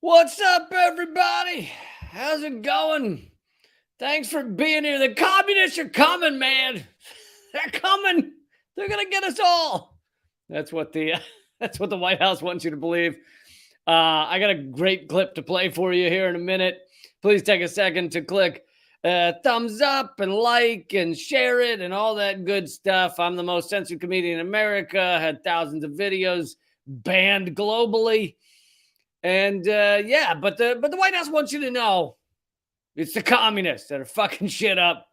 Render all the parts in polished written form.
What's up, everybody? How's it going? Thanks for being here. The communists are coming, man. They're coming. They're gonna get us all. That's what the that's what the White House wants you to believe. I got a great clip to play for you here in a minute. Please take a second to click thumbs up and like and share it and all that good stuff. I'm the most censored comedian in America. Had thousands of videos banned globally. And but the White House wants you to know it's the communists that are fucking shit up.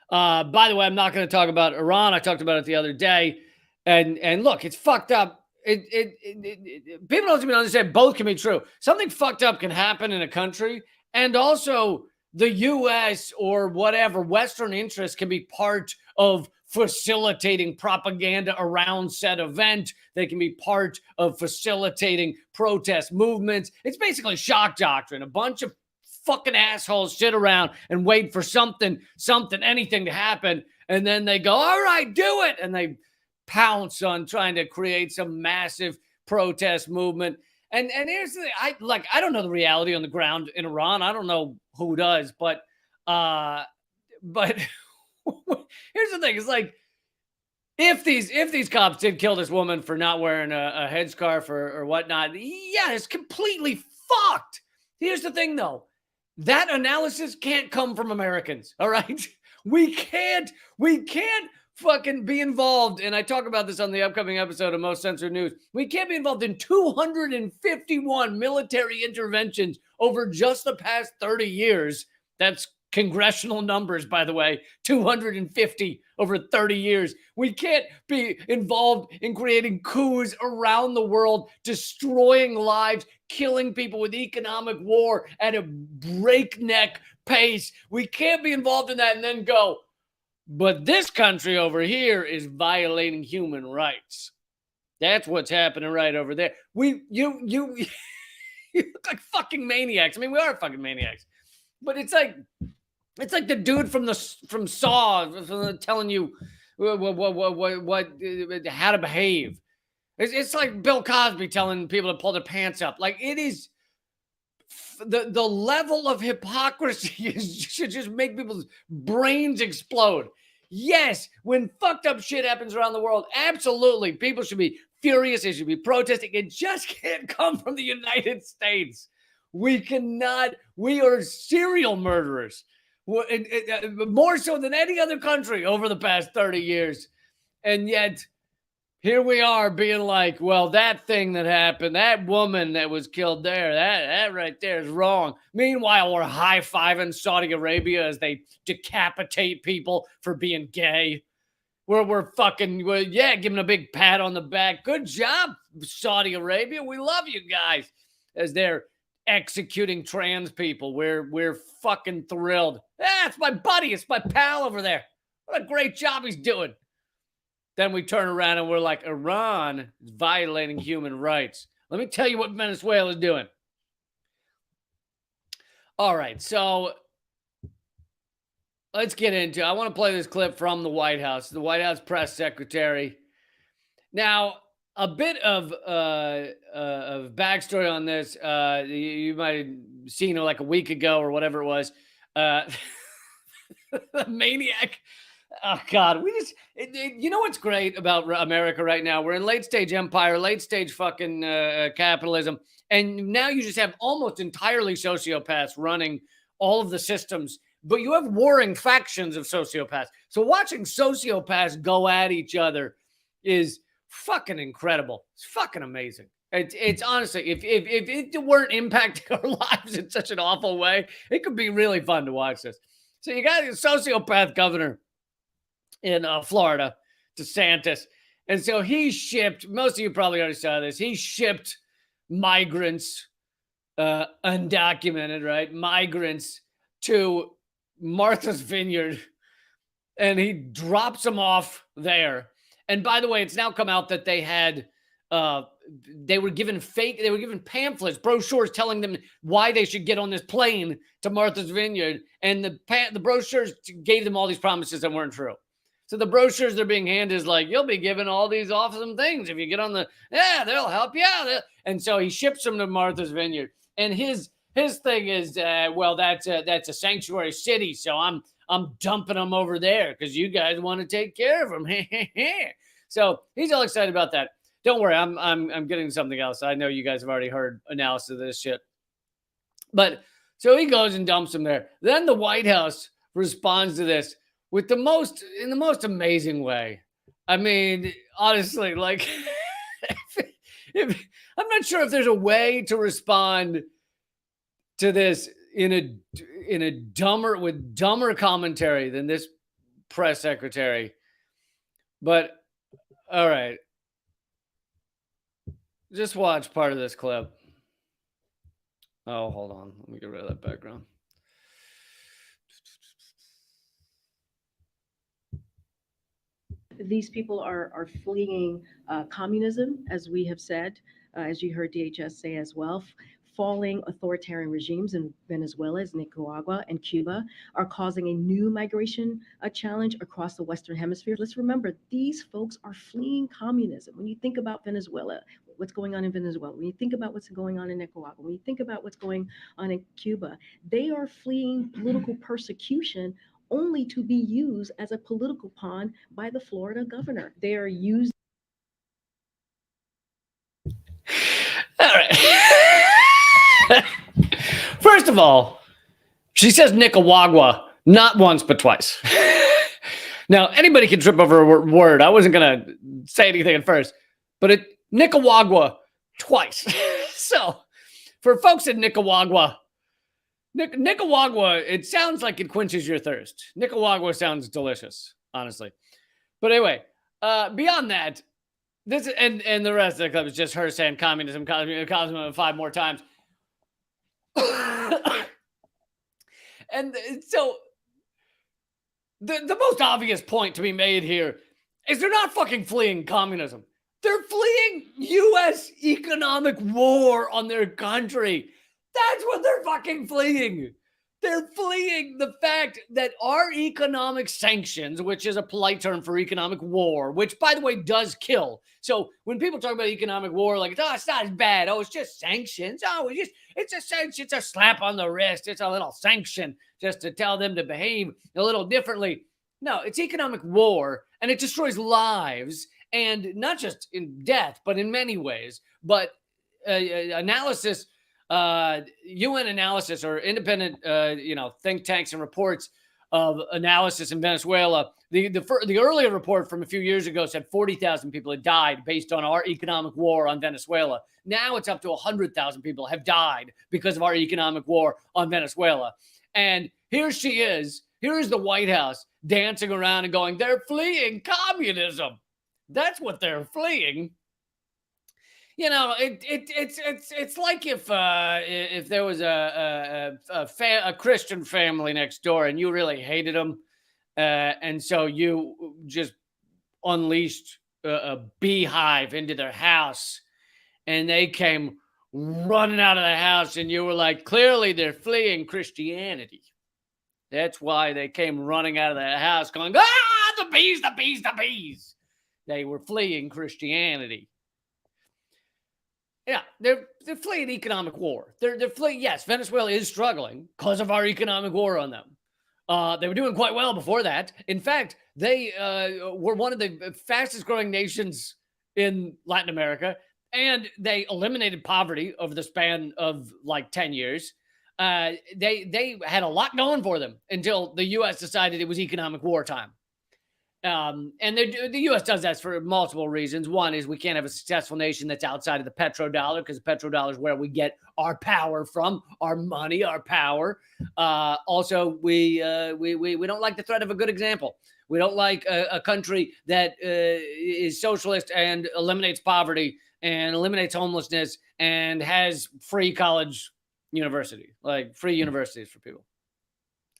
By the way, I'm not going to talk about Iran. I talked about it the other day, and look, it's fucked up. People don't even understand both can be true. Something fucked up can happen in a country, and also the U.S. or whatever Western interests can be part of facilitating propaganda around said event. They can be part of facilitating protest movements. It's basically shock doctrine. A bunch of fucking assholes sit around and wait for something, anything to happen. And then they go, all right, do it. And they pounce on trying to create some massive protest movement. And here's the thing, I don't know the reality on the ground in Iran. I don't know who does, but here's the thing: it's like if these cops did kill this woman for not wearing a headscarf or whatnot, yeah, it's completely fucked. Here's the thing, though: that analysis can't come from Americans. All right, we can't fucking be involved, and I talk about this on the upcoming episode of Most Censored News. We can't be involved in 251 military interventions over just the past 30 years. That's congressional numbers, by the way, 250 over 30 years. We can't be involved in creating coups around the world, destroying lives, killing people with economic war at a breakneck pace. We can't be involved in that and then go, but this country over here is violating human rights. That's what's happening right over there. You look like fucking maniacs. I mean, we are fucking maniacs. But it's like the dude from Saw telling you what how to behave. It's like Bill Cosby telling people to pull their pants up. Like, it is the level of hypocrisy should just make people's brains explode. Yes, when fucked up shit happens around the world, absolutely, people should be furious. They should be protesting. It just can't come from the United States. We cannot. We are serial murderers, more so than any other country over the past 30 years. And yet, here we are being like, well, that thing that happened, that woman that was killed there, that right there is wrong. Meanwhile, we're high-fiving Saudi Arabia as they decapitate people for being gay. We're giving a big pat on the back. Good job, Saudi Arabia. We love you guys. As they're executing trans people, we're fucking thrilled. It's my buddy. It's my pal over there. What a great job he's doing. Then we turn around and we're like, Iran is violating human rights. Let me tell you what Venezuela is doing. All right, so let's get into it. I want to play this clip from the White House, the White House press secretary. Now, a bit of backstory on this. You might have seen it like a week ago or whatever it was. The maniac. Oh, God. You know what's great about America right now? We're in late stage empire, late stage fucking capitalism. And now you just have almost entirely sociopaths running all of the systems. But you have warring factions of sociopaths. So watching sociopaths go at each other is fucking incredible. It's fucking amazing. It's honestly, if it weren't impacting our lives in such an awful way, it could be really fun to watch this. So you got a sociopath governor in Florida, DeSantis. And so he shipped, most of you probably already saw this, he shipped migrants, undocumented, right? Migrants to Martha's Vineyard, and he drops them off there. And by the way, it's now come out that they had, they were given pamphlets, brochures telling them why they should get on this plane to Martha's Vineyard. And the brochures gave them all these promises that weren't true. So the brochures they're being handed is like, you'll be given all these awesome things if you get on the, yeah, they'll help you out. And so he ships them to Martha's Vineyard. And his thing is, well, that's a sanctuary city, so I'm dumping them over there because you guys want to take care of them. So he's all excited about that. Don't worry, I'm getting something else. I know you guys have already heard analysis of this shit. But so he goes and dumps them there. Then the White House responds to this in the most amazing way. I mean, honestly, like, I'm not sure if there's a way to respond to this in a dumber commentary than this press secretary. But all right, just watch part of this clip. Oh, hold on. Let me get rid of that background. These people are fleeing communism, as we have said, as you heard DHS say as well. Falling authoritarian regimes in Venezuela, Nicaragua, and Cuba are causing a new migration challenge across the Western Hemisphere. Let's remember, these folks are fleeing communism. When you think about Venezuela, what's going on in Venezuela, when you think about what's going on in Nicaragua, when you think about what's going on in Cuba, they are fleeing political persecution only to be used as a political pawn by the Florida governor. They are used. All right. First of all, she says Nicaragua not once but twice. Now, anybody can trip over a word. I wasn't going to say anything at first, but Nicaragua twice. So, for folks in Nicaragua, it sounds like it quenches your thirst. Nicaragua sounds delicious, honestly. But anyway, beyond that, this and the rest of the clip is just her saying communism 5 more times. And so the most obvious point to be made here is they're not fucking fleeing communism. They're fleeing U.S. economic war on their country. That's what they're fucking fleeing. They're fleeing the fact that our economic sanctions, which is a polite term for economic war, which, by the way, does kill. So when people talk about economic war, like, oh, it's not as bad. Oh, it's just sanctions. Oh, it's a sanction. It's a slap on the wrist. It's a little sanction just to tell them to behave a little differently. No, it's economic war, and it destroys lives, and not just in death, but in many ways. But analysis... UN analysis or independent, think tanks and reports of analysis in Venezuela. The earlier report from a few years ago said 40,000 people had died based on our economic war on Venezuela. Now it's up to 100,000 people have died because of our economic war on Venezuela. And here she is. Here is the White House dancing around and going, they're fleeing communism. That's what they're fleeing. You know, it's like if there was a Christian family next door and you really hated them, and so you just unleashed a beehive into their house, and they came running out of the house, and you were like, clearly they're fleeing Christianity. That's why they came running out of the house, going, ah, the bees, the bees, the bees. They were fleeing Christianity. Yeah, they're fleeing economic war. They're fleeing. Yes, Venezuela is struggling because of our economic war on them. They were doing quite well before that. In fact, they were one of the fastest growing nations in Latin America, and they eliminated poverty over the span of like 10 years. They had a lot going for them until the U.S. decided it was economic wartime. And the U.S. does that for multiple reasons. One is we can't have a successful nation that's outside of the petrodollar, because the petrodollar is where we get our power from, our money, our power. Also, we don't like the threat of a good example. We don't like a country that is socialist and eliminates poverty and eliminates homelessness and has free college university, like free universities for people.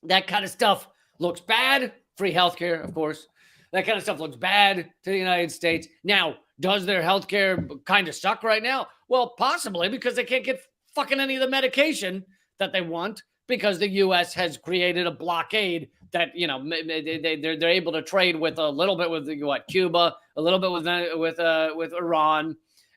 That kind of stuff looks bad. Free healthcare, of course. That kind of stuff looks bad to the United States. Now, does their healthcare kind of suck right now? Well, possibly, because they can't get fucking any of the medication that they want, because the U.S. has created a blockade that, you know, they're able to trade with a little bit with Cuba, a little bit with Iran.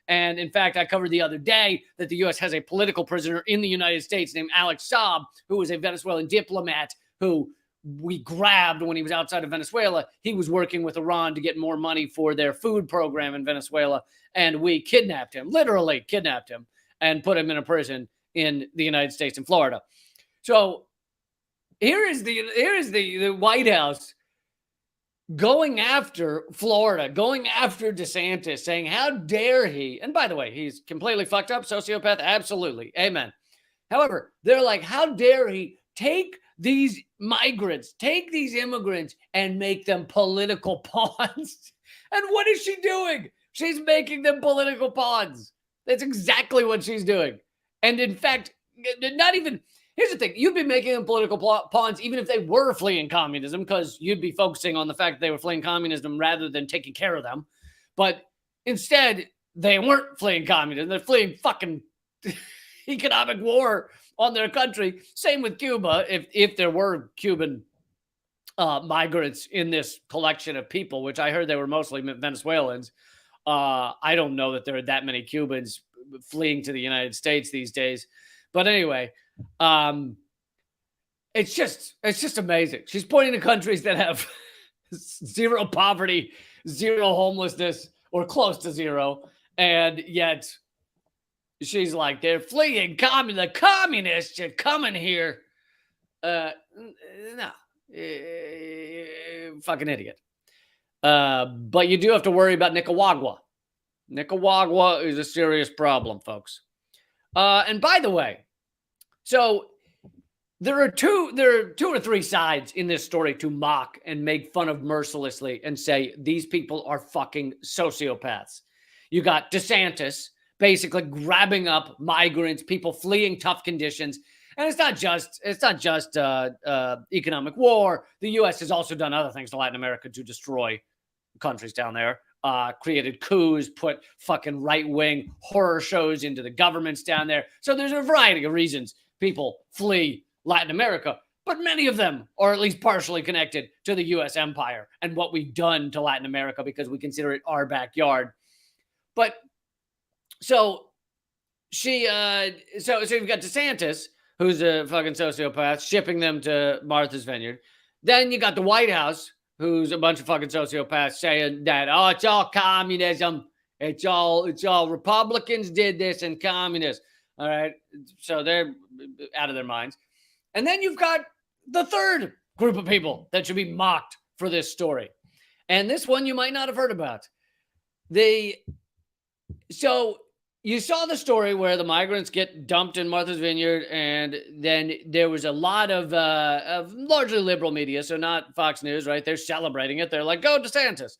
And in fact, I covered the other day that the U.S. has a political prisoner in the United States named Alex Saab, who was a Venezuelan diplomat who we grabbed when he was outside of Venezuela. He was working with Iran to get more money for their food program in Venezuela. And we kidnapped him, literally kidnapped him, and put him in a prison in the United States in Florida. So here is the White House going after Florida, going after DeSantis, saying, how dare he? And by the way, he's completely fucked up, sociopath. Absolutely. Amen. However, they're like, how dare he take these migrants, take these immigrants and make them political pawns? And what is she doing? She's making them political pawns. That's exactly what she's doing. And in fact, not even... Here's the thing. You'd be making them political pawns even if they were fleeing communism, because you'd be focusing on the fact that they were fleeing communism rather than taking care of them. But instead, they weren't fleeing communism. They're fleeing fucking economic war on their country. Same with Cuba. If there were Cuban migrants in this collection of people, which I heard they were mostly Venezuelans. I don't know that there are that many Cubans fleeing to the United States these days. But anyway... it's just amazing. She's pointing to countries that have zero poverty, zero homelessness, or close to zero, and yet she's like, they're fleeing the communists are coming here. No, fucking idiot. But you do have to worry about Nicaragua. Nicaragua is a serious problem, folks. And by the way, so there are two or three sides in this story to mock and make fun of mercilessly and say these people are fucking sociopaths. You got DeSantis basically grabbing up migrants, people fleeing tough conditions. And it's not just economic war. The U.S. has also done other things to Latin America to destroy countries down there. Created coups, put fucking right-wing horror shows into the governments down there. So there's a variety of reasons people flee Latin America, but many of them are at least partially connected to the U.S. empire and what we've done to Latin America because we consider it our backyard. But so so you've got DeSantis, who's a fucking sociopath, shipping them to Martha's Vineyard. Then you got the White House, who's a bunch of fucking sociopaths saying that, oh, it's all communism. It's all Republicans did this and communists. All right. So they're out of their minds. And then you've got the third group of people that should be mocked for this story. And this one you might not have heard about. So you saw the story where the migrants get dumped in Martha's Vineyard, and then there was a lot of largely liberal media, so not Fox News, right? They're celebrating it. They're like, go DeSantis.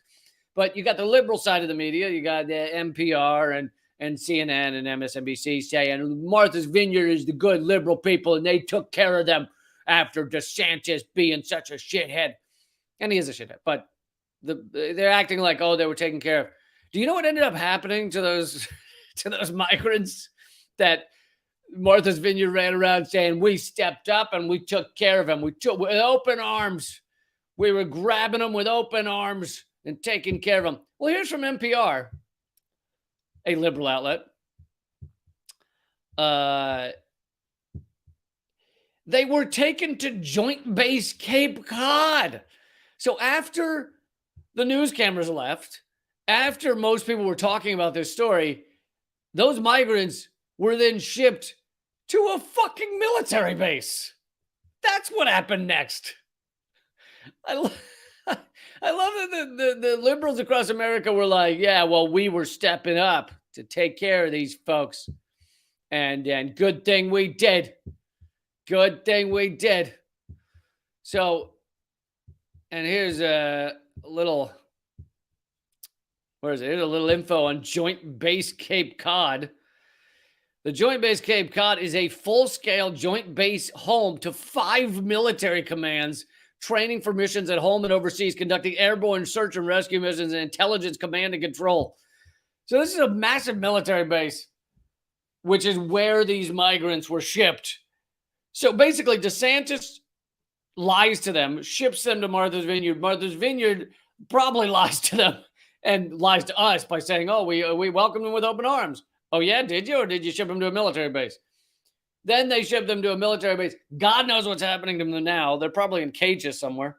But you got the liberal side of the media. You got the NPR and CNN and MSNBC saying Martha's Vineyard is the good liberal people, and they took care of them after DeSantis being such a shithead. And he is a shithead, but they're acting like, oh, they were taken care of. Do you know what ended up happening to those migrants that Martha's Vineyard ran around saying, we stepped up and we took care of them. We took with open arms. We were grabbing them with open arms and taking care of them. Well, here's from NPR, a liberal outlet. They were taken to Joint Base Cape Cod. So after the news cameras left, after most people were talking about this story, those migrants were then shipped to a fucking military base. That's what happened next. I love that the liberals across America were like, yeah, well, we were stepping up to take care of these folks. And good thing we did. Good thing we did. So, and here's a little... Where is it? Here's a little info on Joint Base Cape Cod. The Joint Base Cape Cod is a full-scale joint base home to 5 military commands, training for missions at home and overseas, conducting airborne search and rescue missions, and intelligence command and control. So this is a massive military base, which is where these migrants were shipped. So basically, DeSantis lies to them, ships them to Martha's Vineyard. Martha's Vineyard probably lies to them and lies to us by saying, oh, we welcomed them with open arms. Oh, yeah, did you? Or did you ship them to a military base? Then they ship them to a military base. God knows what's happening to them now. They're probably in cages somewhere.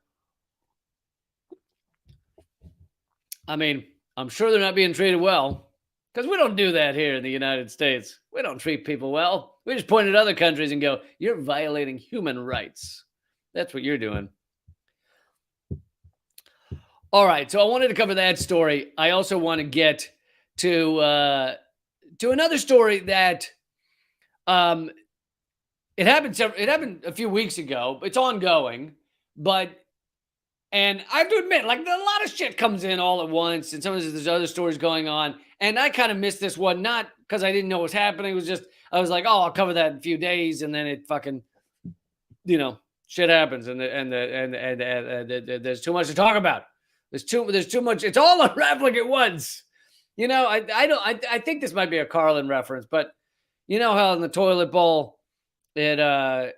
I mean, I'm sure they're not being treated well, because we don't do that here in the United States. We don't treat people well. We just point at other countries and go, you're violating human rights. That's what you're doing. All right, so I wanted to cover that story. I also want to get to another story that it happened a few weeks ago. It's ongoing, and I have to admit, like, a lot of shit comes in all at once, and sometimes there's other stories going on, and I kind of missed this one, not because I didn't know what was happening. It was just, I was like, oh, I'll cover that in a few days, and then it fucking, shit happens, and there's too much to talk about. There's too much. It's all unraveling at once. I think this might be a Carlin reference, but you know how in the toilet bowl, the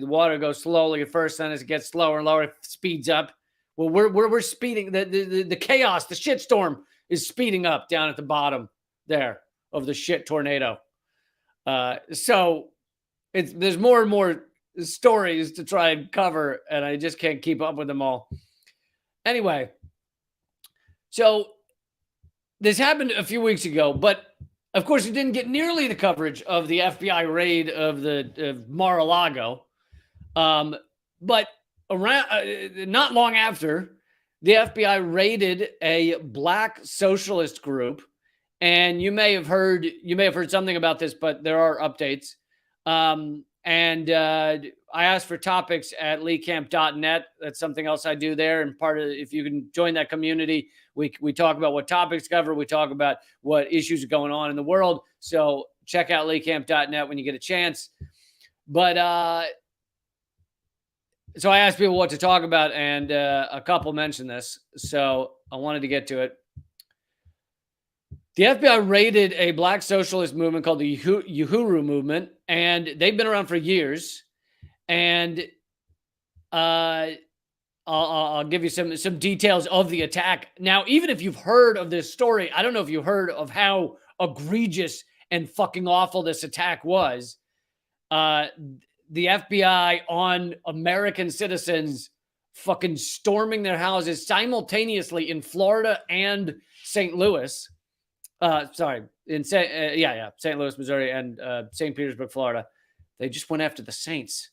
water goes slowly at first, then as it gets slower and lower, it speeds up. Well, we're speeding. The chaos, the shitstorm is speeding up down at the bottom there of the shit tornado. So there's more and more stories to try and cover, and I just can't keep up with them all. Anyway, so this happened a few weeks ago, but of course, it didn't get nearly the coverage of the FBI raid of Mar-a-Lago. But around not long after, the FBI raided a black socialist group, and you may have heard something about this, but there are updates. And I asked for topics at leecamp.net. That's something else I do there. And if you can join that community, we talk about what topics cover. We talk about what issues are going on in the world. So check out leecamp.net when you get a chance. But so I asked people what to talk about, and a couple mentioned this. So I wanted to get to it. The FBI raided a black socialist movement called the Uhuru movement, and they've been around for years. And I'll give you some details of the attack. Now, even if you've heard of this story, I don't know if you heard of how egregious and fucking awful this attack was. The FBI on American citizens fucking storming their houses simultaneously in Florida and St. Louis. In St. Louis, Missouri, and St. Petersburg, Florida. They just went after the Saints.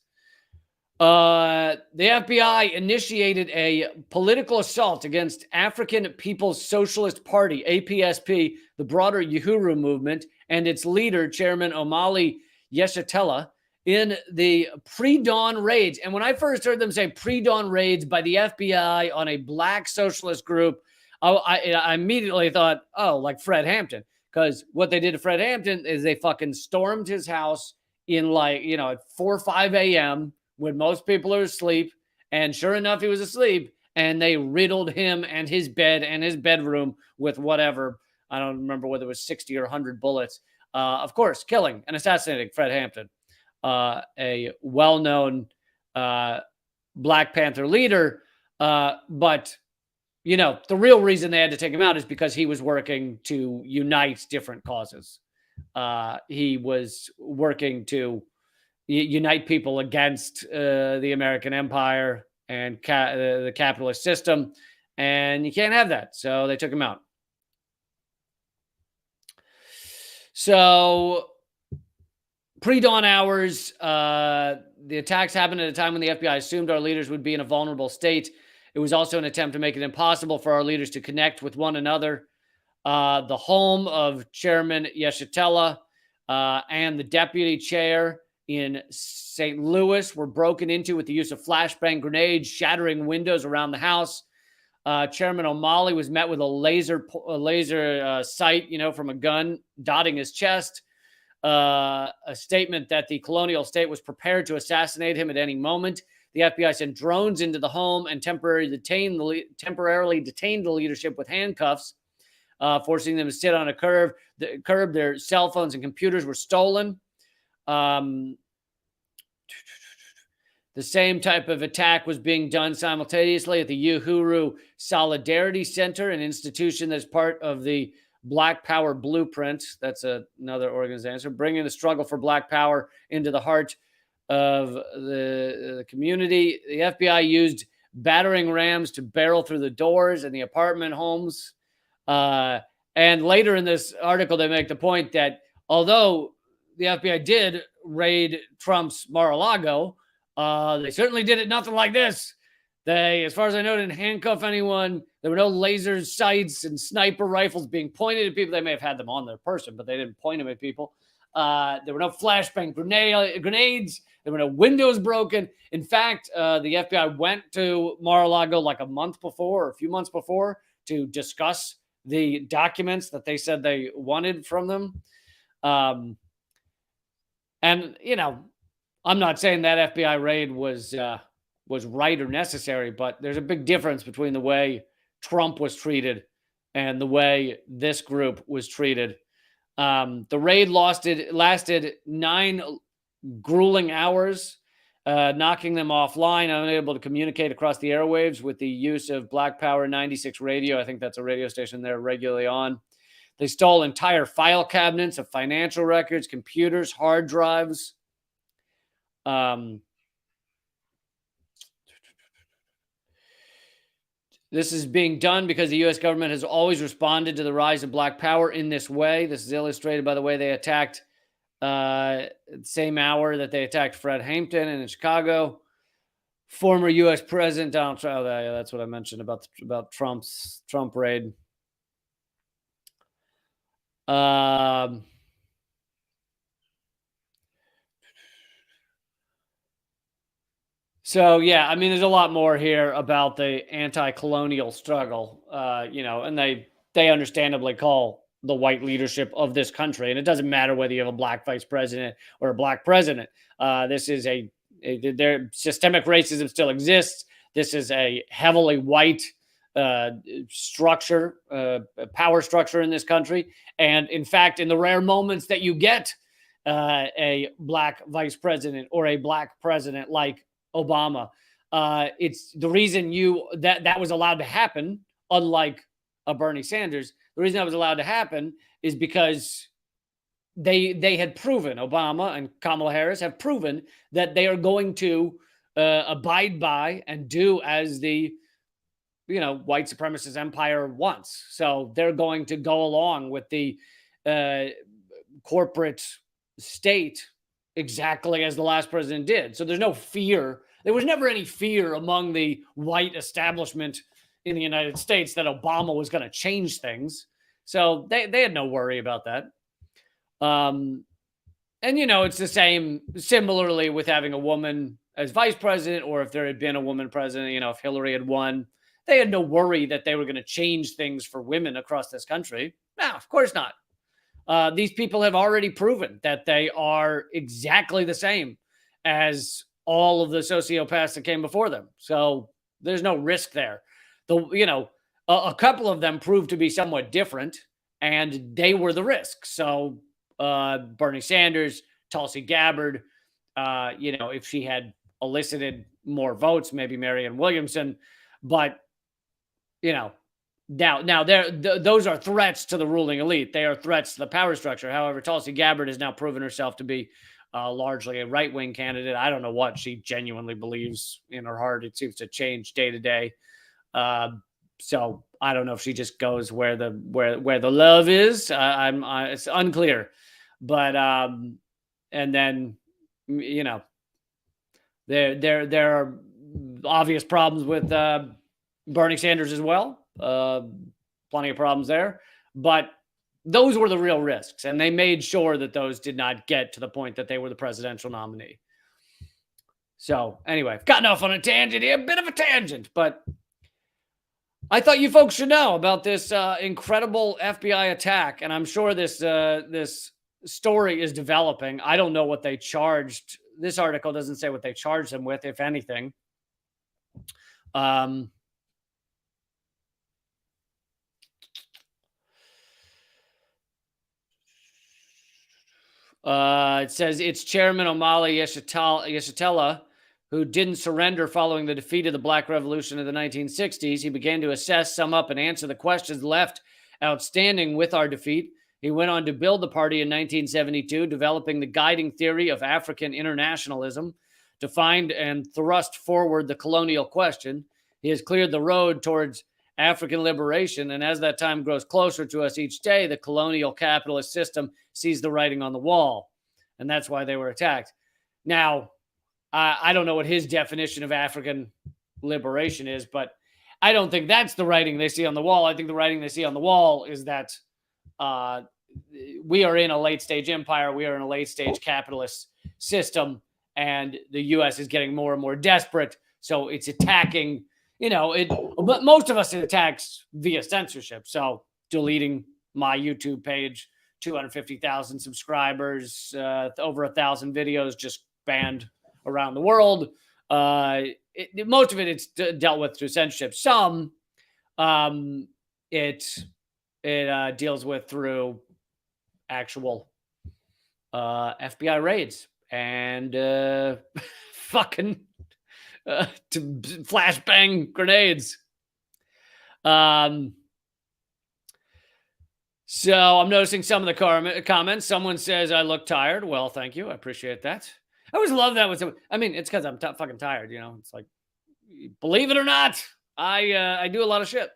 The FBI initiated a political assault against African People's Socialist Party, APSP, the broader Uhuru movement, and its leader, Chairman Omali Yeshitela, in the pre-dawn raids. And when I first heard them say pre-dawn raids by the FBI on a black socialist group, I immediately thought, oh, like Fred Hampton. Because what they did to Fred Hampton is they fucking stormed his house in at 4 or 5 a.m. when most people are asleep. And sure enough, he was asleep. And they riddled him and his bed and his bedroom with whatever. I don't remember whether it was 60 or 100 bullets. Of course, killing and assassinating Fred Hampton, a well-known Black Panther leader. But the real reason they had to take him out is because he was working to unite different causes. He was working to unite people against the American empire and the capitalist system. And you can't have that. So they took him out. So pre-dawn hours, the attacks happened at a time when the FBI assumed our leaders would be in a vulnerable state. It was also an attempt to make it impossible for our leaders to connect with one another. The home of Chairman Yeshitela and the deputy chair in St. Louis were broken into with the use of flashbang grenades, shattering windows around the house. Chairman O'Malley was met with a laser sight, from a gun, dotting his chest. A statement that the colonial state was prepared to assassinate him at any moment. The FBI sent drones into the home and temporarily detained the leadership with handcuffs, forcing them to sit on a curb. Their cell phones and computers were stolen. The same type of attack was being done simultaneously at the Uhuru Solidarity Center, an institution that's part of the Black Power Blueprint. That's another organization bringing the struggle for Black Power into the heart of the community. The FBI used battering rams to barrel through the doors in the apartment homes. And later in this article, they make the point that although the FBI did raid Trump's Mar-a-Lago, they certainly did it nothing like this. They, as far as I know, didn't handcuff anyone. There were no laser sights and sniper rifles being pointed at people. They may have had them on their person, but they didn't point them at people. There were no flashbang grenades. There were no windows broken. In fact, the FBI went to Mar-a-Lago like a month before or a few months before to discuss the documents that they said they wanted from them. And, you know, I'm not saying that FBI raid was right or necessary, but there's a big difference between the way Trump was treated and the way this group was treated. The raid lasted 9 grueling hours, knocking them offline, unable to communicate across the airwaves with the use of Black Power 96 radio. I think that's a radio station they're regularly on. They stole entire file cabinets of financial records, computers, hard drives. This is being done because the U.S. government has always responded to the rise of Black Power in this way. This is illustrated by the way they attacked the same hour that they attacked Fred Hampton in Chicago. Former U.S. President Donald Trump. Oh, yeah, that's what I mentioned about Trump raid. So, yeah, I mean, there's a lot more here about the anti-colonial struggle, and they understandably call the white leadership of this country. And it doesn't matter whether you have a black vice president or a black president. This is their systemic racism still exists. This is a heavily white structure, power structure in this country. And in fact, in the rare moments that you get a black vice president or a black president like Obama, it's the reason that was allowed to happen, unlike a Bernie Sanders. The reason that was allowed to happen is because they had proven, Obama and Kamala Harris have proven that they are going to abide by and do as the white supremacist empire wants. So they're going to go along with the corporate state exactly as the last president did. So there's no fear. There was never any fear among the white establishment in the United States that Obama was going to change things. So they had no worry about that. And, it's the same similarly with having a woman as vice president, or if there had been a woman president, if Hillary had won, they had no worry that they were going to change things for women across this country. No, of course not. These people have already proven that they are exactly the same as all of the sociopaths that came before them. So there's no risk there. A couple of them proved to be somewhat different, and they were the risk. So Bernie Sanders, Tulsi Gabbard, if she had elicited more votes, maybe Marianne Williamson, but now those are threats to the ruling elite. They are threats to the power structure. However, Tulsi Gabbard has now proven herself to be largely a right-wing candidate. I don't know what she genuinely believes in her heart. It seems to change day to day. So I don't know if she just goes where the love is. It's unclear. But and then there are obvious problems with Bernie Sanders as well. Plenty of problems there. But those were the real risks, and they made sure that those did not get to the point that they were the presidential nominee. So anyway, I've gotten off on a tangent here, a bit of a tangent, but I thought you folks should know about this incredible FBI attack, and I'm sure this story is developing. I don't know what they charged. This article doesn't say what they charged them with, if anything. It says its chairman, Omali Yeshitela, who didn't surrender following the defeat of the Black Revolution of the 1960s. He began to assess, sum up, and answer the questions left outstanding with our defeat. He went on to build the party in 1972, developing the guiding theory of African internationalism to find and thrust forward the colonial question. He has cleared the road towards African liberation, and as that time grows closer to us each day, the colonial capitalist system sees the writing on the wall, and that's why they were attacked. Now, I don't know what his definition of African liberation is, but I don't think that's the writing they see on the wall. I think the writing they see on the wall is that we are in a late stage empire. We are in a late stage capitalist system, and the U.S. is getting more and more desperate. So it's attacking, but most of us it attacks via censorship. So deleting my YouTube page, 250,000 subscribers, over 1,000 videos just banned around the world. Most of it it's dealt with through censorship. Some it deals with through actual FBI raids and fucking flashbang grenades. So I'm noticing some of the comments. Someone says I look tired. Well, thank you. I appreciate that. I always love that when someone, it's because I'm fucking tired, It's like, believe it or not, I do a lot of shit.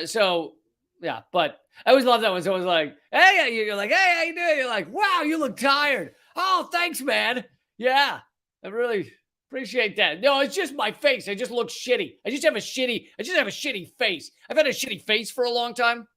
So yeah, but I always love that when someone's like, hey, you're like, hey, how you doing? You're like, wow, you look tired. Oh, thanks, man. Yeah, I really appreciate that. No, it's just my face. I just look shitty. I just have a shitty face. I've had a shitty face for a long time.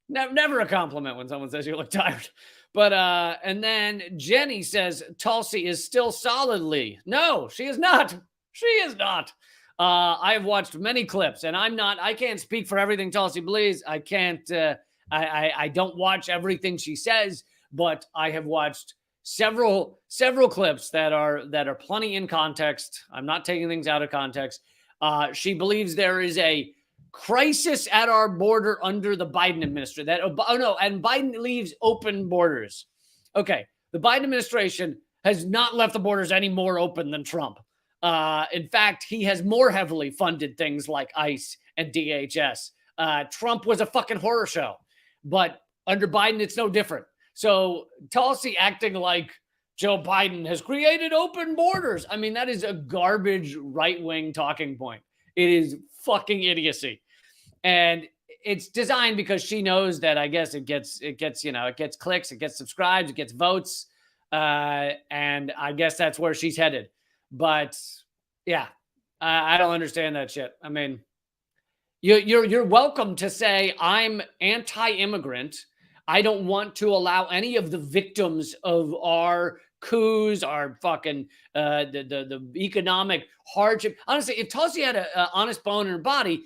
Never a compliment when someone says you look tired. But, and then Jenny says, Tulsi is still solidly. No, she is not. She is not. I have watched many clips and I can't speak for everything Tulsi believes. I can't, I don't watch everything she says, but I have watched several clips that are plenty in context. I'm not taking things out of context. She believes there is a crisis at our border under the Biden administration. And Biden leaves open borders. Okay, the Biden administration has not left the borders any more open than Trump. In fact, he has more heavily funded things like ICE and DHS. Trump was a fucking horror show, but under Biden, it's no different. So Tulsi acting like Joe Biden has created open borders. I mean, that is a garbage right-wing talking point. It is fucking idiocy. And it's designed because she knows that I guess it gets clicks, it gets subscribes, it gets votes. And I guess that's where she's headed. But yeah, I don't understand that shit. I mean, you're welcome to say I'm anti-immigrant. I don't want to allow any of the victims of our coups, our fucking the economic hardship. Honestly, if Tulsi had an honest bone in her body,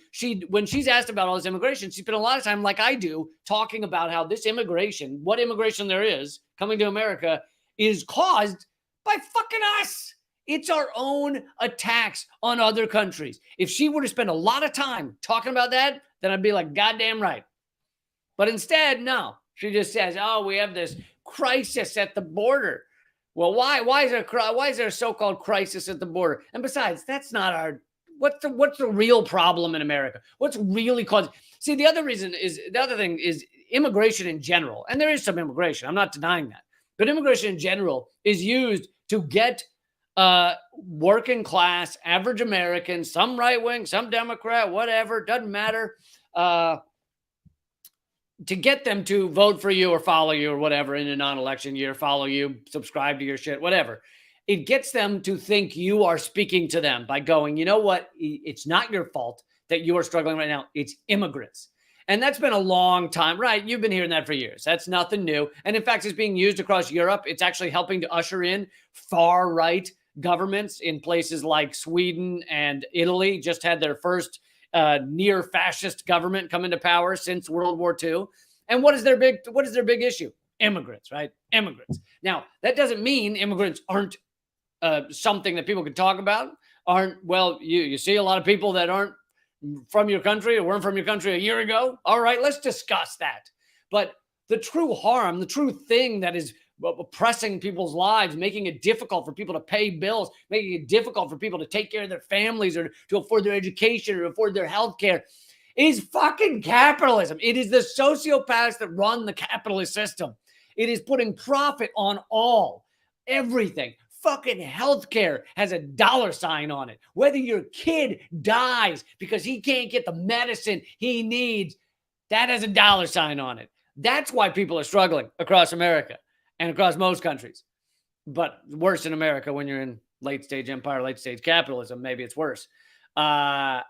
when she's asked about all this immigration, she spent a lot of time, like I do, talking about how this immigration, what immigration there is coming to America, is caused by fucking us. It's our own attacks on other countries. If she were to spend a lot of time talking about that, then I'd be like, goddamn right. But instead, no. She just says, oh, we have this crisis at the border. Well, why is there a so-called crisis at the border? And besides, that's not our, what's the real problem in America? What's really causing? See, the other thing is immigration in general. And there is some immigration. I'm not denying that. But immigration in general is used to get working class, average Americans, some right wing, some Democrat, whatever, doesn't matter, to get them to vote for you or follow you or whatever in a non-election year, follow you, subscribe to your shit, whatever. It gets them to think you are speaking to them by going, you know what? It's not your fault that you are struggling right now. It's immigrants. And that's been a long time, right? You've been hearing that for years. That's nothing new. And in fact, it's being used across Europe. It's actually helping to usher in far right governments in places like Sweden and Italy. Just had their first near fascist government come into power since World War II. And what is their big issue? Immigrants, right? Immigrants. Now, that doesn't mean immigrants aren't something that people can talk about. You see a lot of people that aren't from your country or weren't from your country a year ago. All right, let's discuss that. But the true harm, the true thing that is oppressing people's lives, making it difficult for people to pay bills, making it difficult for people to take care of their families or to afford their education or afford their health care, is fucking capitalism. It is the sociopaths that run the capitalist system. It is putting profit on everything. Fucking healthcare has a dollar sign on it. Whether your kid dies because he can't get the medicine he needs, that has a dollar sign on it. That's why people are struggling across America and across most countries. But worse in America when you're in late stage empire, late stage capitalism. Maybe it's worse. And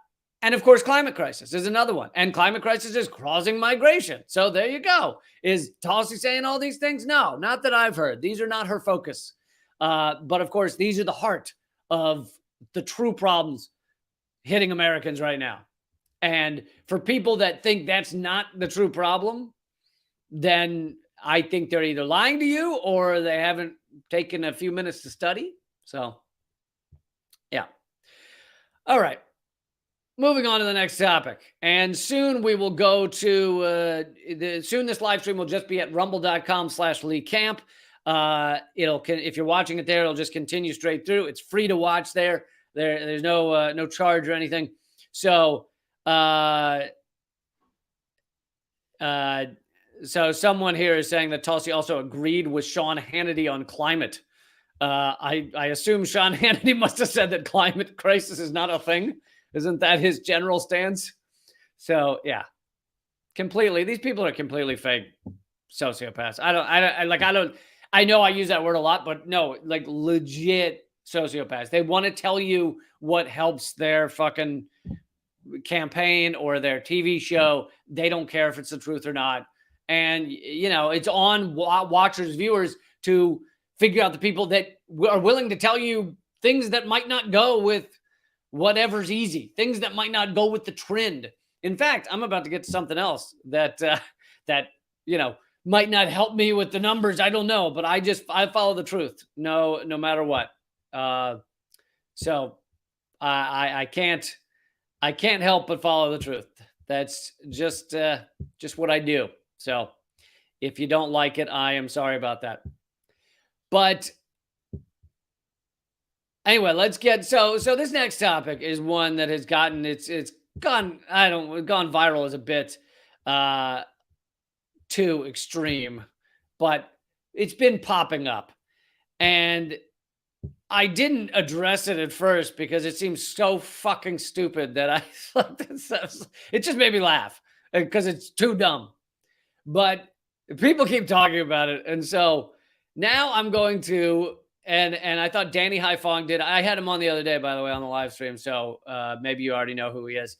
of course, climate crisis is another one. And climate crisis is causing migration. So there you go. Is Tulsi saying all these things? No, not that I've heard. These are not her focus. But of course, these are the heart of the true problems hitting Americans right now. And for people that think that's not the true problem, then I think they're either lying to you or they haven't taken a few minutes to study. So, yeah. All right. Moving on to the next topic. And soon we will go to, soon this live stream will just be at rumble.com/Lee Camp. If you're watching it there, it'll just continue straight through. It's free to watch there. There's no charge or anything. So, so someone here is saying that Tulsi also agreed with Sean Hannity on climate. I assume Sean Hannity must have said that climate crisis is not a thing. Isn't that his general stance? So yeah, completely. These people are completely fake sociopaths. I know I use that word a lot, but no, like legit sociopaths. They want to tell you what helps their fucking campaign or their TV show. They don't care if it's the truth or not. And, you know, it's on watchers, viewers to figure out the people that are willing to tell you things that might not go with whatever's easy, things that might not go with the trend. In fact, I'm about to get to something else that, you know, might not help me with the numbers. I don't know, but I follow the truth. No matter what. So I can't help but follow the truth. That's just what I do. So if you don't like it, I am sorry about that. But anyway, let's get so this next topic is one that has gotten it's gone viral as a bit too extreme, but it's been popping up. And I didn't address it at first because it seems so fucking stupid that it just made me laugh because it's too dumb. But people keep talking about it. And so now I'm going to, and I thought Danny Haifong did. I had him on the other day, by the way, on the live stream. So maybe you already know who he is.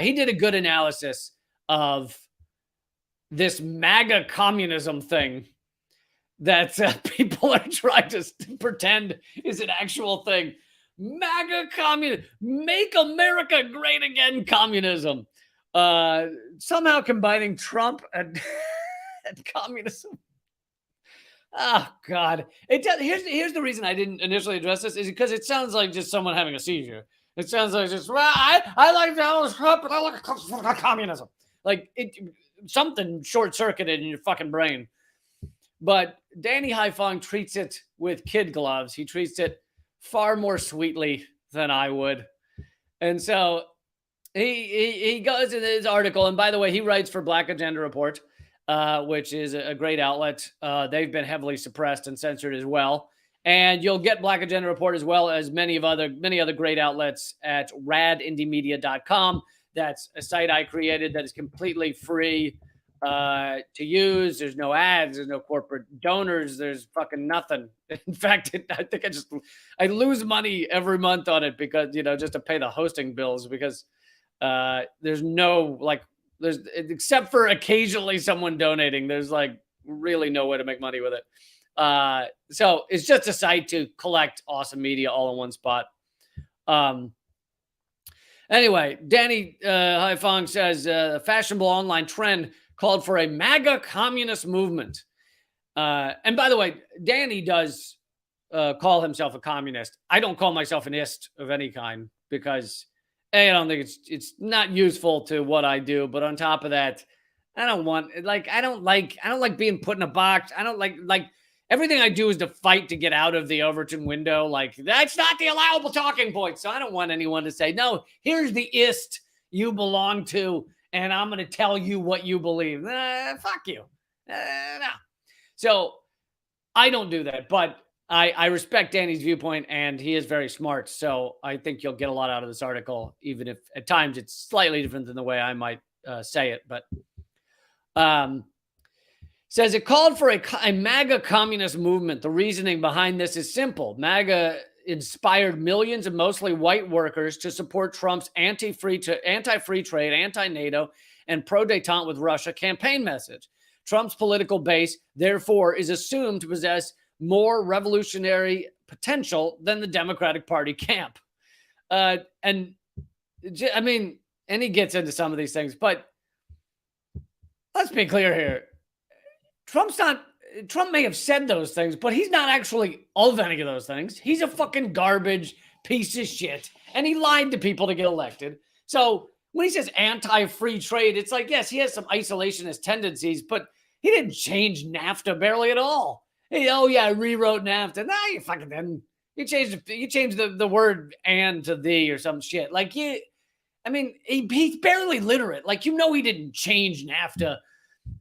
He did a good analysis of this MAGA communism thing that people are trying to pretend is an actual thing. MAGA communism, make America great again communism. Somehow combining Trump and communism. Oh, God. Here's the reason I didn't initially address this is because it sounds like just someone having a seizure. It sounds like just, well, I like Donald Trump, but I like communism. Like, something short-circuited in your fucking brain. But Danny Haifong treats it with kid gloves. He treats it far more sweetly than I would. And so he goes in his article. And by the way, he writes for Black Agenda Report, which is a great outlet. They've been heavily suppressed and censored as well. And you'll get Black Agenda Report as well as many other great outlets at radindiemedia.com. That's a site I created that is completely free to use. There's no ads, there's no corporate donors, there's fucking nothing. In fact, I think I lose money every month on it because, you know, just to pay the hosting bills because there's except for occasionally someone donating, there's like really no way to make money with it. So it's just a site to collect awesome media all in one spot. Anyway, Danny Haifong says a fashionable online trend called for a MAGA communist movement. And by the way, Danny does call himself a communist. I don't call myself an ist of any kind because I don't think it's not useful to what I do. But on top of that, I don't like being put in a box. I don't like everything I do is to fight to get out of the Overton window. Like, that's not the allowable talking point. So I don't want anyone to say, no, here's the ist you belong to, and I'm going to tell you what you believe. Fuck you. No. So I don't do that, but I respect Danny's viewpoint, and he is very smart. So I think you'll get a lot out of this article, even if at times it's slightly different than the way I might say it. But says it called for a MAGA communist movement. The reasoning behind this is simple. MAGA inspired millions of mostly white workers to support Trump's anti-free trade, anti-NATO, and pro-détente with Russia campaign message. Trump's political base, therefore, is assumed to possess more revolutionary potential than the Democratic Party camp. And he gets into some of these things, but let's be clear here. Trump may have said those things, but he's not actually of any of those things. He's a fucking garbage piece of shit, and he lied to people to get elected. So when he says anti-free trade, it's like, yes, he has some isolationist tendencies, but he didn't change NAFTA barely at all. Hey, I rewrote NAFTA. Nah, you fucking didn't. You changed the word "and" to "the" or some shit. Like, he's barely literate. Like, he didn't change NAFTA.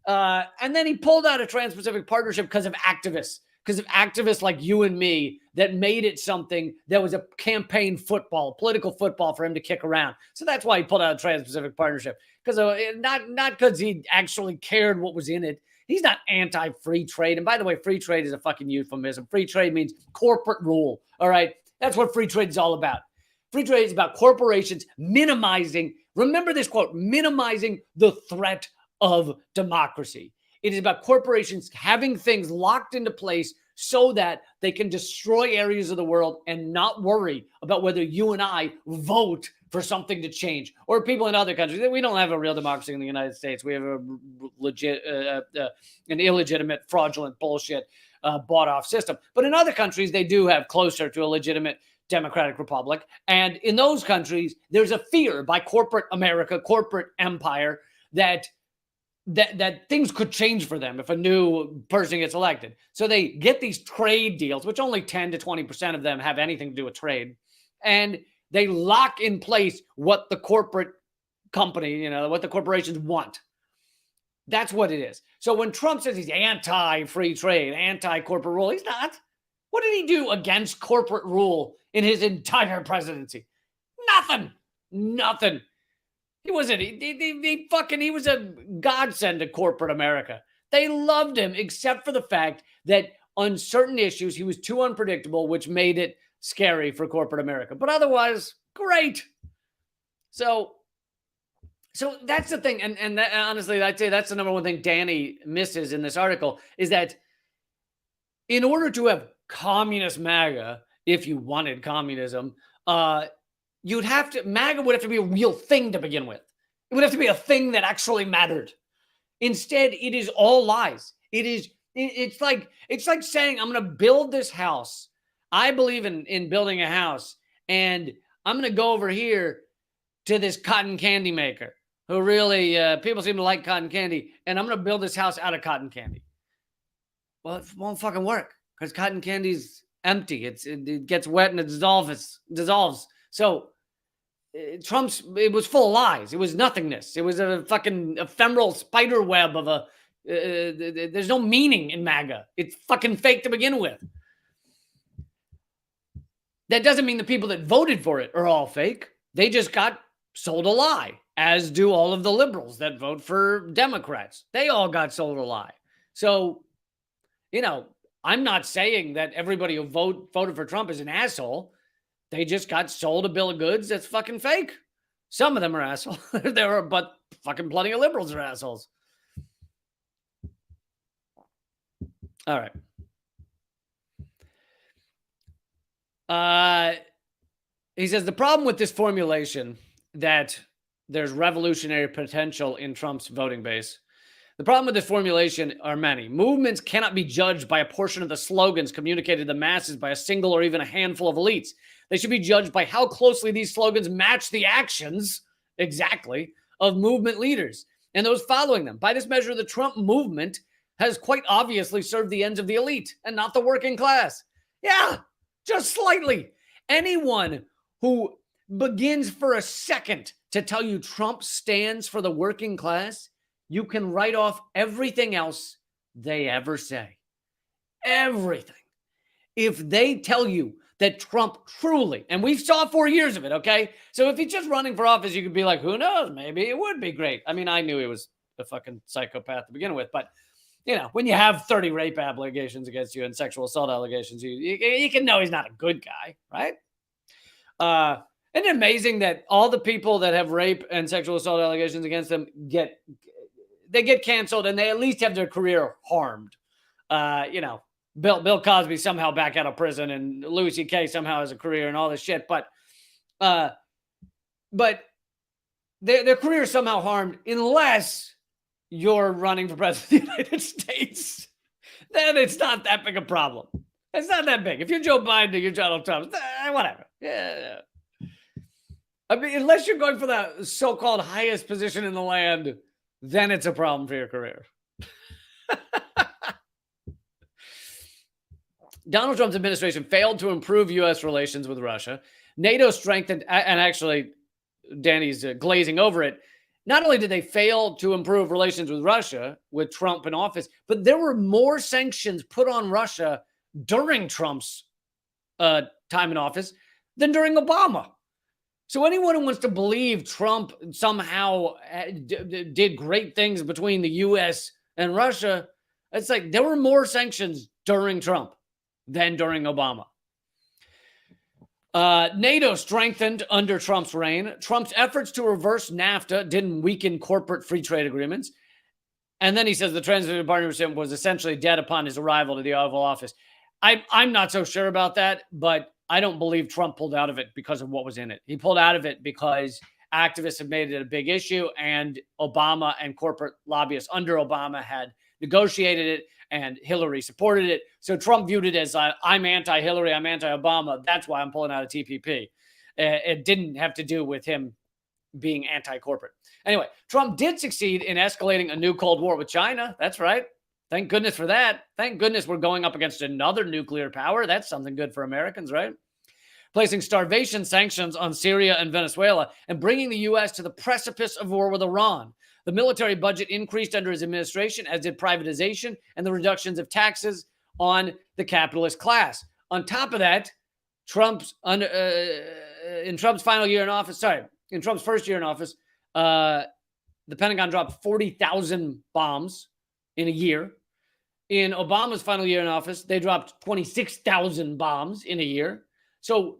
And then he pulled out a Trans-Pacific Partnership because of activists like you and me that made it something that was a campaign football, political football for him to kick around. So that's why he pulled out a Trans-Pacific Partnership, because not because he actually cared what was in it. He's not anti-free trade. And by the way, free trade is a fucking euphemism. Free trade means corporate rule. All right. That's what free trade is all about. Free trade is about corporations minimizing, remember this quote, minimizing the threat of democracy. It is about corporations having things locked into place so that they can destroy areas of the world and not worry about whether you and I vote for something to change, or people in other countries. We don't have a real democracy in the United States. We have a legit, an illegitimate, fraudulent bullshit bought off system. But in other countries, they do have closer to a legitimate democratic republic. And in those countries, there's a fear by corporate America, corporate empire, that things could change for them if a new person gets elected. So they get these trade deals, which only 10 to 20% of them have anything to do with trade. And they lock in place what the corporate company, what the corporations want. That's what it is. So when Trump says he's anti-free trade, anti-corporate rule, he's not. What did he do against corporate rule in his entire presidency? Nothing. He wasn't. He was a godsend to corporate America. They loved him, except for the fact that on certain issues, he was too unpredictable, which made it scary for corporate America. But otherwise, great. So that's the thing. And that, honestly, I'd say that's the number one thing Danny misses in this article, is that in order to have communist MAGA, if you wanted communism, MAGA would have to be a real thing to begin with. It would have to be a thing that actually mattered. Instead, it is all lies. It's like saying, I'm going to build this house. I believe in building a house, and I'm going to go over here to this cotton candy maker who really, people seem to like cotton candy, and I'm going to build this house out of cotton candy. Well, it won't fucking work, because cotton candy's empty. It gets wet and it dissolves. So it was full of lies. It was nothingness. It was a fucking ephemeral spider web of there's no meaning in MAGA. It's fucking fake to begin with. That doesn't mean the people that voted for it are all fake. They just got sold a lie, as do all of the liberals that vote for Democrats. They all got sold a lie. So, I'm not saying that everybody who voted for Trump is an asshole. They just got sold a bill of goods that's fucking fake. Some of them are assholes. But fucking plenty of liberals are assholes. All right. He says the problem with this formulation that there's revolutionary potential in Trump's voting base. The problem with this formulation are many. Movements cannot be judged by a portion of the slogans communicated to the masses by a single or even a handful of elites. They should be judged by how closely these slogans match the actions, exactly, of movement leaders and those following them. By this measure, the Trump movement has quite obviously served the ends of the elite and not the working class. Yeah, just slightly. Anyone who begins for a second to tell you Trump stands for the working class, you can write off everything else they ever say. Everything. If they tell you that Trump truly, and we saw 4 years of it, okay? So if he's just running for office, you could be like, who knows? Maybe it would be great. I mean, I knew he was a fucking psychopath to begin with, but when you have 30 rape allegations against you and sexual assault allegations, you can know he's not a good guy, right? Isn't it amazing that all the people that have rape and sexual assault allegations against them get canceled and they at least have their career harmed? Bill Cosby somehow back out of prison and Louis C.K. somehow has a career and all this shit, but their career is somehow harmed unless you're running for president of the United States. Then it's not that big a problem. It's not that big. If you're Joe Biden or you're Donald Trump, whatever. Yeah. I mean, unless you're going for the so-called highest position in the land, then it's a problem for your career. Donald Trump's administration failed to improve U.S. relations with Russia. NATO strengthened, and actually, Danny's glazing over it. Not only did they fail to improve relations with Russia with Trump in office, but there were more sanctions put on Russia during Trump's time in office than during Obama. So anyone who wants to believe Trump somehow did great things between the U.S. and Russia, it's like there were more sanctions during Trump than during Obama. NATO strengthened under Trump's reign. Trump's efforts to reverse NAFTA didn't weaken corporate free trade agreements. And then he says the transatlantic partnership was essentially dead upon his arrival to the Oval Office. I'm not so sure about that, but I don't believe Trump pulled out of it because of what was in it. He pulled out of it because activists have made it a big issue, and Obama and corporate lobbyists under Obama had negotiated it, and Hillary supported it. So Trump viewed it as I'm anti-Hillary, I'm anti-Obama. That's why I'm pulling out of TPP. It didn't have to do with him being anti-corporate. Anyway, Trump did succeed in escalating a new Cold War with China. That's right. Thank goodness for that. Thank goodness we're going up against another nuclear power. That's something good for Americans, right? Placing starvation sanctions on Syria and Venezuela and bringing the U.S. to the precipice of war with Iran. The military budget increased under his administration, as did privatization and the reductions of taxes on the capitalist class. On top of that, in Trump's first year in office, the Pentagon dropped 40,000 bombs in a year. In Obama's final year in office, they dropped 26,000 bombs in a year. So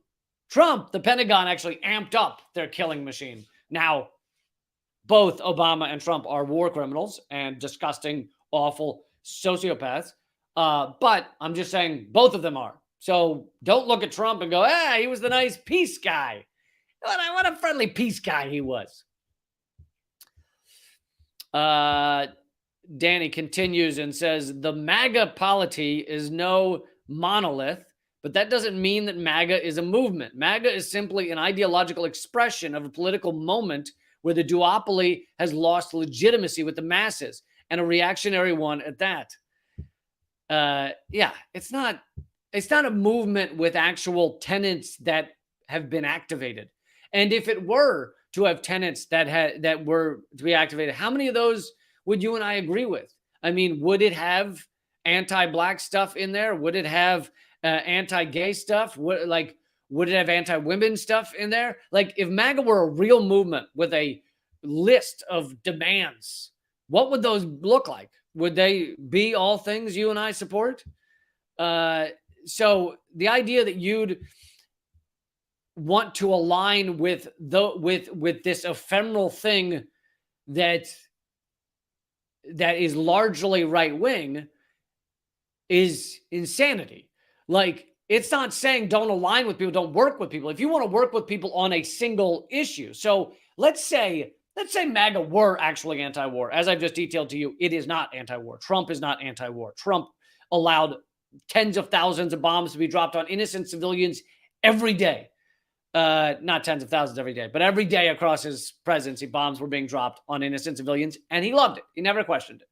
Trump, the Pentagon, actually amped up their killing machine. Now, both Obama and Trump are war criminals and disgusting, awful sociopaths. But I'm just saying both of them are. So don't look at Trump and go, he was the nice peace guy. What a friendly peace guy he was. Danny continues and says, the MAGA polity is no monolith, but that doesn't mean that MAGA is a movement. MAGA is simply an ideological expression of a political moment where the duopoly has lost legitimacy with the masses, and a reactionary one at that. It's not a movement with actual tenets that have been activated. And if it were to have tenets that were to be activated, how many of those would you and I agree with? I mean, would it have anti-black stuff in there? Would it have anti-gay stuff? Would it have anti-women stuff in there? Like, if MAGA were a real movement with a list of demands, what would those look like? Would they be all things you and I support? So the idea that you'd want to align with this ephemeral thing that is largely right-wing is insanity. Like, it's not saying don't align with people, don't work with people. If you want to work with people on a single issue. So let's say MAGA were actually anti-war. As I've just detailed to you, it is not anti-war. Trump is not anti-war. Trump allowed tens of thousands of bombs to be dropped on innocent civilians every day. Not tens of thousands every day, but every day across his presidency, bombs were being dropped on innocent civilians, and he loved it. He never questioned it.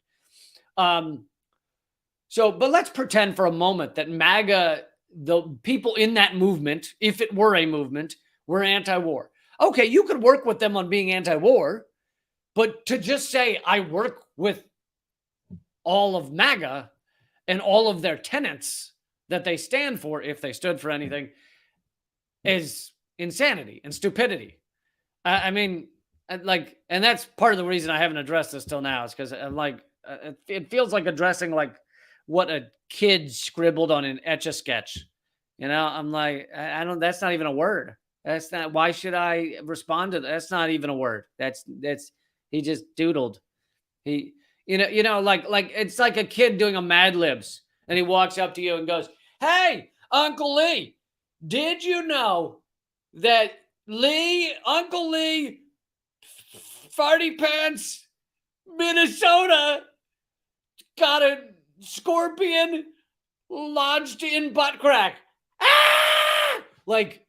So, but let's pretend for a moment that MAGA, the people in that movement, if it were a movement, were anti-war. Okay, you could work with them on being anti-war, but to just say I work with all of MAGA and all of their tenets that they stand for, if they stood for anything, is insanity and stupidity. I mean, like, and that's part of the reason I haven't addressed this till now, is because I'm like, it feels like addressing like what a kid scribbled on an Etch-a-Sketch. You know, I'm like, I don't. That's not even a word. That's not. Why should I respond to that? That's not even a word. That's he just doodled. He, like it's like a kid doing a Mad Libs, and he walks up to you and goes, "Hey, Uncle Lee, did you know that Uncle Lee, Farty Pants, Minnesota, got a scorpion lodged in butt crack?" Ah! Like,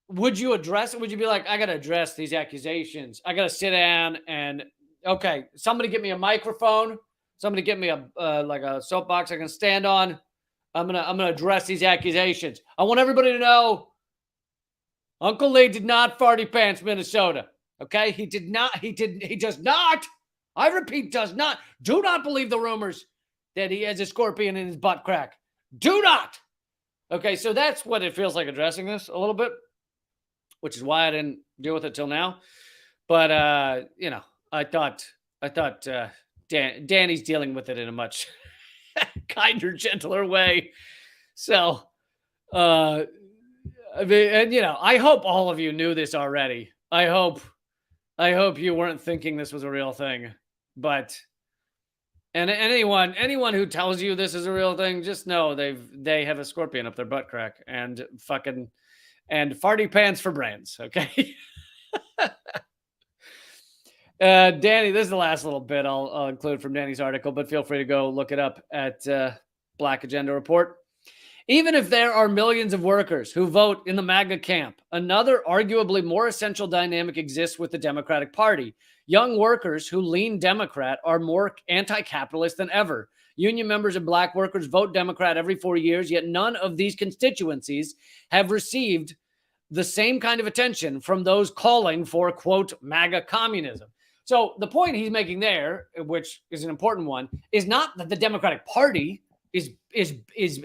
would you address it? Would you be like, I got to address these accusations. I got to sit down and, okay, somebody get me a microphone. Somebody get me a like a soapbox I can stand on. I'm gonna address these accusations. I want everybody to know Uncle Lee did not Farty Pants, Minnesota. Okay, he did not. He does not. I repeat, does not. Do not believe the rumors that he has a scorpion in his butt crack. Do not. Okay, so that's what it feels like addressing this a little bit, which is why I didn't deal with it till now. But I thought Danny's dealing with it in a much kinder, gentler way. So, I mean, and I hope all of you knew this already. I hope you weren't thinking this was a real thing. But and anyone who tells you this is a real thing, just know they have a scorpion up their butt crack and farty pants for brands. Okay. Danny, this is the last little bit I'll include from Danny's article, but feel free to go look it up at Black Agenda Report. Even if there are millions of workers who vote in the MAGA camp, another arguably more essential dynamic exists with the Democratic Party. Young workers who lean Democrat are more anti-capitalist than ever. Union members and black workers vote Democrat every 4 years, yet none of these constituencies have received the same kind of attention from those calling for, quote, MAGA communism. So the point he's making there, which is an important one, is not that the Democratic Party is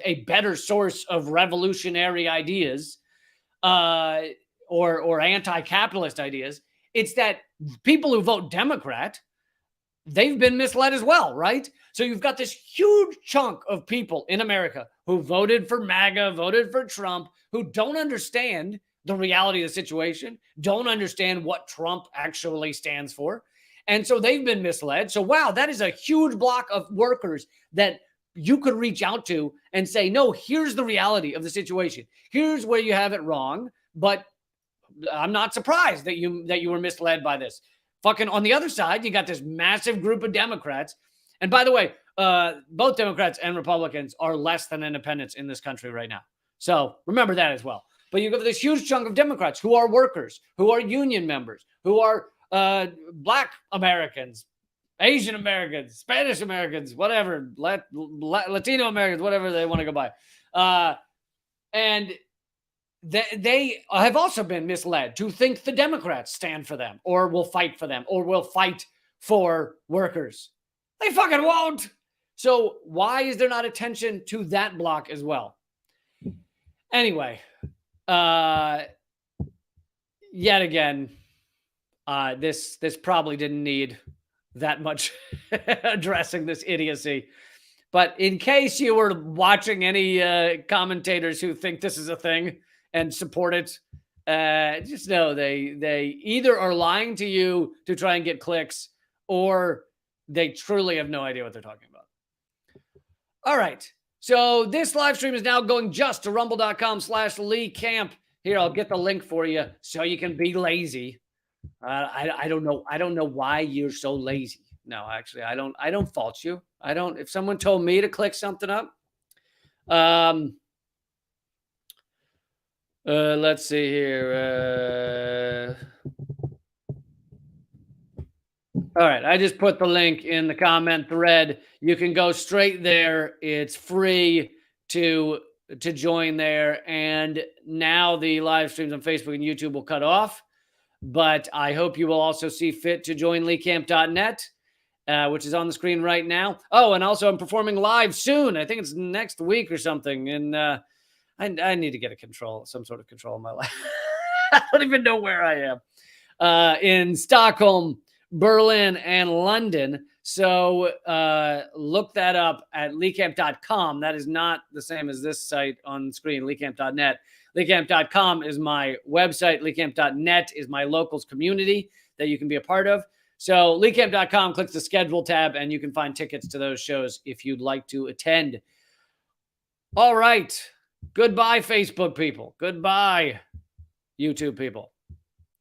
a better source of revolutionary ideas or anti-capitalist ideas. It's that people who vote Democrat, they've been misled as well, right? So you've got this huge chunk of people in America who voted for MAGA, voted for Trump, who don't understand the reality of the situation, don't understand what Trump actually stands for. And so they've been misled. So, wow, that is a huge block of workers that you could reach out to and say, no, here's the reality of the situation. Here's where you have it wrong. But I'm not surprised that you were misled by this. Fucking on the other side, you got this massive group of Democrats. And by the way, both Democrats and Republicans are less than independents in this country right now. So remember that as well. But you got this huge chunk of Democrats who are workers, who are union members, who are Black Americans, Asian Americans, Spanish Americans, whatever, Latino Americans, whatever they want to go by. And they have also been misled to think the Democrats stand for them or will fight for them or will fight for workers. They fucking won't. So why is there not attention to that block as well? Anyway, yet again, this probably didn't need that much addressing this idiocy. But in case you were watching any commentators who think this is a thing and support it, just know they either are lying to you to try and get clicks, or they truly have no idea what they're talking about. All right. So this live stream is now going just to rumble.com/Lee Camp. Here, I'll get the link for you so you can be lazy. I don't know. I don't know why you're so lazy. No, actually, I don't fault you. I don't. If someone told me to click something up, let's see here. All right, I just put the link in the comment thread. You can go straight there. It's free to join there. And now the live streams on Facebook and YouTube will cut off. But I hope you will also see fit to join leecamp.net, which is on the screen right now. Oh, and also I'm performing live soon. I think it's next week or something. And I need to get some sort of control in my life. I don't even know where I am. In Stockholm, Berlin, and London. So look that up at leecamp.com. That is not the same as this site on the screen, leecamp.net. Leecamp.com is my website. Leecamp.net is my locals community that you can be a part of. So leecamp.com, click the schedule tab, and you can find tickets to those shows if you'd like to attend. All right. Goodbye, Facebook people. Goodbye, YouTube people.